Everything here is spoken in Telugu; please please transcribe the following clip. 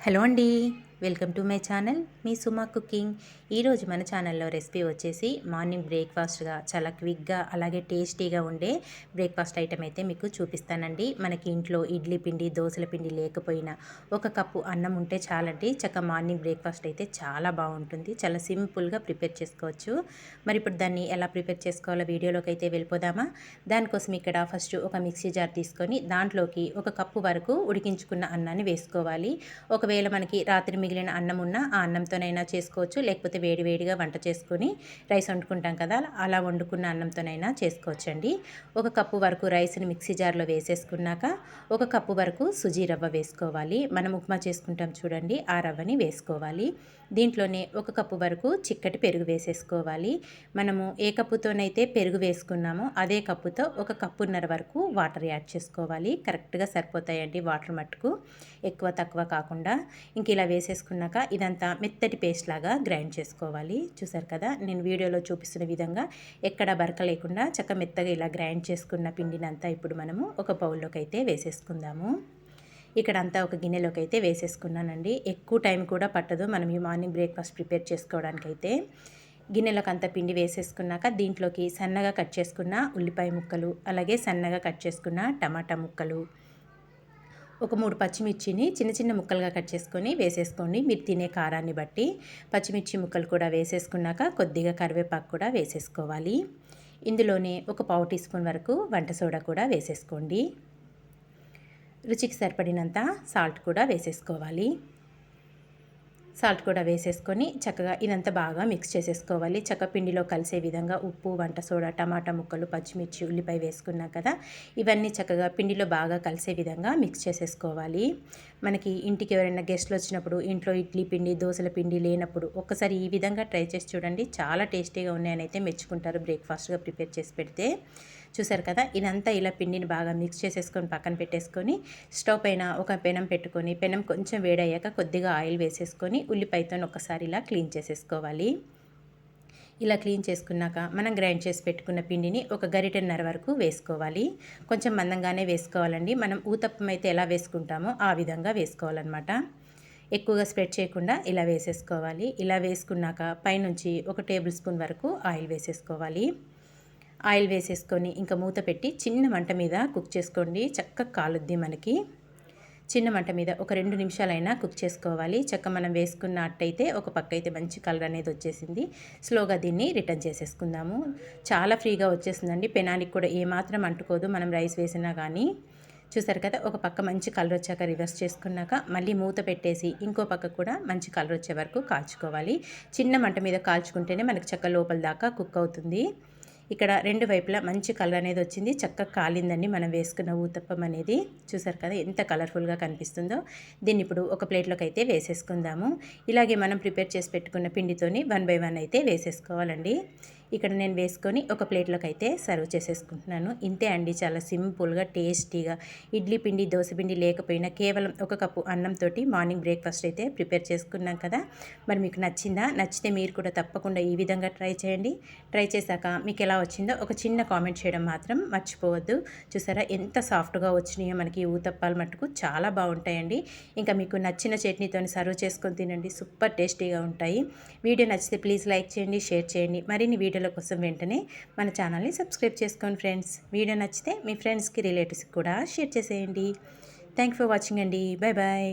హలో అండి, welcome to my channel me Suma cooking. ఈరోజు మన ఛానల్లో రెసిపీ వచ్చేసి మార్నింగ్ బ్రేక్ఫాస్ట్గా చాలా క్విక్గా అలాగే టేస్టీగా ఉండే బ్రేక్ఫాస్ట్ ఐటమ్ అయితే మీకు చూపిస్తానండి. మనకి ఇంట్లో ఇడ్లీ పిండి దోశల పిండి లేకపోయినా ఒక కప్పు అన్నం ఉంటే చాలండి, చక్క మార్నింగ్ బ్రేక్ఫాస్ట్ అయితే చాలా బాగుంటుంది. చాలా సింపుల్గా ప్రిపేర్ చేసుకోవచ్చు. మరి ఇప్పుడు దాన్ని ఎలా ప్రిపేర్ చేసుకోవాలో వీడియోలోకి అయితే వెళ్ళిపోదామా. దానికోసం ఇక్కడ ఫస్ట్ ఒక మిక్సీ జార్ తీసుకొని దాంట్లోకి ఒక కప్పు వరకు ఉడికించుకున్న అన్నాన్ని వేసుకోవాలి. ఒకవేళ మనకి రాత్రి మిగిలిన అన్నం ఉన్నా ఆ అన్నంతోనైనా చేసుకోవచ్చు, లేకపోతే వేడివేడిగా వంట చేసుకొని రైస్ వండుకుంటాం కదా, అలా వండుకున్న అన్నంతోనైనా చేసుకోవచ్చండి. ఒక కప్పు వరకు రైస్ని మిక్సీ జార్లో వేసేసుకున్నాక ఒక కప్పు వరకు సుజీ రవ్వ వేసుకోవాలి. మనం ఉప్మా చేసుకుంటాం చూడండి, ఆ రవ్వని వేసుకోవాలి. దీంట్లోనే ఒక కప్పు వరకు చిక్కటి పెరుగు వేసేసుకోవాలి. మనము ఏ కప్పుతోనైతే పెరుగు వేసుకున్నామో అదే కప్పుతో ఒక కప్పున్నర వరకు వాటర్ యాడ్ చేసుకోవాలి. కరెక్ట్గా సరిపోతాయండి వాటర్ మట్టుకు, ఎక్కువ తక్కువ కాకుండా. ఇంక ఇలా వేసేసుకున్నాక ఇదంతా మెత్తటి పేస్ట్ లాగా గ్రైండ్ చేసుకోవాలి. చూసారు కదా, నేను వీడియోలో చూపిస్తున్న విధంగా ఎక్కడ బరక లేకుండా చక్క మెత్తగా ఇలా గ్రైండ్ చేసుకున్న పిండినంతా ఇప్పుడు మనము ఒక బౌల్లోకి అయితే వేసేసుకుందాము. ఇక్కడ అంతా ఒక గిన్నెలోకి అయితే వేసేసుకున్నానండి. ఎక్కువ టైం కూడా పట్టదు మనం ఈ మార్నింగ్ బ్రేక్ఫాస్ట్ ప్రిపేర్ చేసుకోవడానికైతే. గిన్నెలోకి అంత పిండి వేసేసుకున్నాక దీంట్లోకి సన్నగా కట్ చేసుకున్న ఉల్లిపాయ ముక్కలు, అలాగే సన్నగా కట్ చేసుకున్న టమాటా ముక్కలు, ఒక 3 పచ్చిమిర్చిని చిన్న చిన్న ముక్కలుగా కట్ చేసుకొని వేసేసుకోండి, మీరు తినే కారాన్ని బట్టి. పచ్చిమిర్చి ముక్కలు కూడా వేసేసుకున్నాక కొద్దిగా కరివేపాకు కూడా వేసేసుకోవాలి. ఇందులోనే ఒక పావు టీ స్పూన్ వరకు వంట సోడా కూడా వేసేసుకోండి. రుచికి సరిపడినంత సాల్ట్ కూడా వేసేసుకోవాలి. సాల్ట్ కూడా వేసేసుకొని చక్కగా ఇదంతా బాగా మిక్స్ చేసేసుకోవాలి. చక్క పిండిలో కలిసే విధంగా ఉప్పు, వంట సోడా, టమాటా ముక్కలు, పచ్చిమిర్చి, ఉల్లిపాయ వేసుకున్నాం కదా, ఇవన్నీ చక్కగా పిండిలో బాగా కలిసే విధంగా మిక్స్ చేసేసుకోవాలి. మనకి ఇంటికి ఎవరైనా గెస్ట్లు వచ్చినప్పుడు ఇంట్లో ఇడ్లీ పిండి దోశల పిండి లేనప్పుడు ఒక్కసారి ఈ విధంగా ట్రై చేసి చూడండి, చాలా టేస్టీగా ఉన్నాయని అయితే మెచ్చుకుంటారు బ్రేక్ఫాస్ట్గా ప్రిపేర్ చేసి పెడితే. చూసారు కదా, ఇదంతా ఇలా పిండిని బాగా మిక్స్ చేసేసుకొని పక్కన పెట్టేసుకొని స్టవ్ పైన ఒక పెనం పెట్టుకొని పెనం కొంచెం వేడయ్యాక కొద్దిగా ఆయిల్ వేసేసుకొని ఉల్లిపాయతో ఒకసారి ఇలా క్లీన్ చేసేసుకోవాలి. ఇలా క్లీన్ చేసుకున్నాక మనం గ్రైండ్ చేసి పెట్టుకున్న పిండిని ఒక గరిటెన్నర వరకు వేసుకోవాలి. కొంచెం మందంగానే వేసుకోవాలండి, మనం ఊతప్పం అయితే ఎలా వేసుకుంటామో ఆ విధంగా వేసుకోవాలన్నమాట. ఎక్కువగా స్ప్రెడ్ చేయకుండా ఇలా వేసేసుకోవాలి. ఇలా వేసుకున్నాక పైనుంచి ఒక టేబుల్ స్పూన్ వరకు ఆయిల్ వేసేసుకోవాలి. ఆయిల్ వేసేసుకొని ఇంకా మూత పెట్టి చిన్న మంట మీద కుక్ చేసుకోండి, చక్కగా కాలుద్ది మనకి. చిన్న మంట మీద ఒక 2 నిమిషాలైనా కుక్ చేసుకోవాలి. చక్క మనం వేసుకున్న అట్టయితే ఒక పక్క అయితే మంచి కలర్ అనేది వచ్చేసింది. స్లోగా దీన్ని రిటర్న్ చేసేసుకుందాము. చాలా ఫ్రీగా వచ్చేసిందండి, పెనానికి కూడా ఏమాత్రం అంటుకోదు మనం రైస్ వేసినా కానీ. చూసారు కదా, ఒక పక్క మంచి కలర్ వచ్చాక రివర్స్ చేసుకున్నాక మళ్ళీ మూత పెట్టేసి ఇంకో పక్క కూడా మంచి కలర్ వచ్చే వరకు కాల్చుకోవాలి. చిన్న మంట మీద కాల్చుకుంటేనే మనకి చక్క లోపల దాకా కుక్ అవుతుంది. ఇక్కడ 2 వైపులా మంచి కలర్ అనేది వచ్చింది, చక్కగా కాలిందండి మనం వేసుకున్న ఊతప్పం అనేది. చూసారు కదా ఎంత కలర్ఫుల్గా కనిపిస్తుందో. దీన్ని ఇప్పుడు ఒక ప్లేట్లోకి అయితే వేసేసుకుందాము. ఇలాగే మనం ప్రిపేర్ చేసి పెట్టుకున్న పిండితోని 1 బై 1 అయితే వేసేసుకోవాలండి. ఇక్కడ నేను వేసుకొని ఒక ప్లేట్లోకి అయితే సర్వ్ చేసేసుకుంటున్నాను. ఇంతే అండి, చాలా సింపుల్గా టేస్టీగా ఇడ్లీ పిండి దోశ పిండి లేకపోయినా కేవలం ఒక కప్పు అన్నంతో మార్నింగ్ బ్రేక్ఫాస్ట్ అయితే ప్రిపేర్ చేసుకున్నాం కదా. మరి మీకు నచ్చిందా? నచ్చితే మీరు కూడా తప్పకుండా ఈ విధంగా ట్రై చేయండి. ట్రై చేశాక మీకు ఎలా వచ్చిందో ఒక చిన్న కామెంట్ చేయడం మాత్రం మర్చిపోవద్దు. చూసారా ఎంత సాఫ్ట్గా వచ్చినాయో మనకి ఊతప్పాలు మట్టుకు చాలా బాగుంటాయండి. ఇంకా మీకు నచ్చిన చట్నీతో సర్వ్ చేసుకొని తినండి, సూపర్ టేస్టీగా ఉంటాయి. వీడియో నచ్చితే ప్లీజ్ లైక్ చేయండి, షేర్ చేయండి. మరిన్ని వీడియోల కోసం వెంటనే మన ఛానల్ని సబ్స్క్రైబ్ చేసుకోండి ఫ్రెండ్స్. వీడియో నచ్చితే మీ ఫ్రెండ్స్కి రిలేటివ్స్కి కూడా షేర్ చేసేయండి. థ్యాంక్ ఫర్ వాచింగ్ అండి. Bye bye.